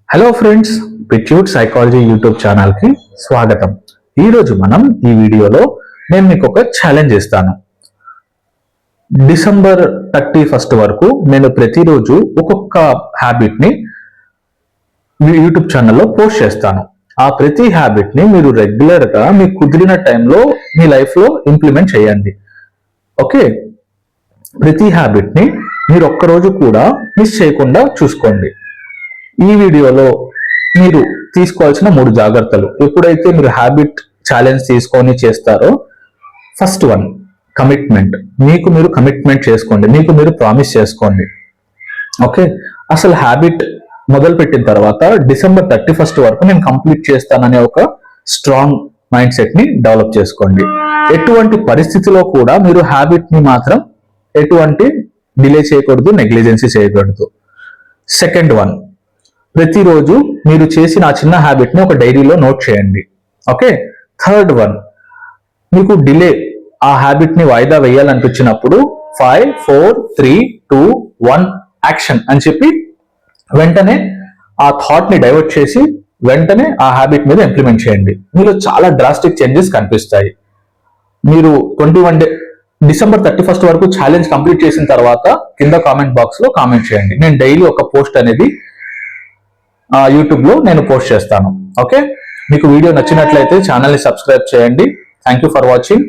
Hello friends, పిట్యూట్ psychology YouTube channel కి స్వాగతం. ఈరోజు మనం ఈ వీడియోలో నేను మీకు ఒక ఛాలెంజ్ ఇస్తాను. డిసెంబర్ 31 వరకు నేను ప్రతిరోజు ఒక్కొక్క హ్యాబిట్ ని యూట్యూబ్ ఛానల్లో పోస్ట్ చేస్తాను. ఆ ప్రతి హ్యాబిట్ ని మీరు రెగ్యులర్ గా మీకు కుదిరిన టైంలో మీ లైఫ్ లో ఇంప్లిమెంట్ చేయండి. ఓకే, ప్రతి హ్యాబిట్ ని మీరు ఒక్కరోజు కూడా మిస్ చేయకుండా చూసుకోండి. ఈ వీడియోలో మీరు తీసుకోవాల్సిన 3 జాగ్రత్తలు. ఎప్పుడైతే మీరు హ్యాబిట్ ఛాలెంజ్ తీసుకొని చేస్తారో, ఫస్ట్ వన్ కమిట్మెంట్. మీకు మీరు కమిట్మెంట్ చేసుకోండి, మీకు మీరు ప్రామిస్ చేసుకోండి. ఓకే, అసలు హ్యాబిట్ మొదలు పెట్టిన తర్వాత డిసెంబర్ 31 వరకు నేను కంప్లీట్ చేస్తాననే ఒక స్ట్రాంగ్ మైండ్ సెట్ ని డెవలప్ చేసుకోండి. ఎటువంటి పరిస్థితిలో కూడా మీరు హ్యాబిట్ ని మాత్రం ఎటువంటి డిలే చేయకూడదు, నెగ్లిజెన్సీ చేయకూడదు. సెకండ్ వన్, ప్రతిరోజు మీరు చేసిన ఆ చిన్న హ్యాబిట్ ని ఒక డైరీలో నోట్ చేయండి. ఓకే, థర్డ్ వన్, మీకు డిలే ఆ హ్యాబిట్ ని వాయిదా వేయాలనిపించినప్పుడు 5, 4, 3, 2, 1 యాక్షన్ అని చెప్పి వెంటనే ఆ థాట్ ని డైవర్ట్ చేసి వెంటనే ఆ హ్యాబిట్ మీద ఇంప్లిమెంట్ చేయండి. మీలో చాలా డ్రాస్టిక్ చేంజెస్ కనిపిస్తాయి. మీరు డిసెంబర్ 31 వరకు ఛాలెంజ్ కంప్లీట్ చేసిన తర్వాత కింద కామెంట్ బాక్స్ లో కామెంట్ చేయండి. నేను డైలీ ఒక పోస్ట్ అనేది యూట్యూబ్ లో నేను పోస్ట్ చేస్తాను. ఓకే, మీకు వీడియో నచ్చినట్లయితే ఛానల్ ని సబ్స్క్రైబ్ చేయండి. Thank you for watching.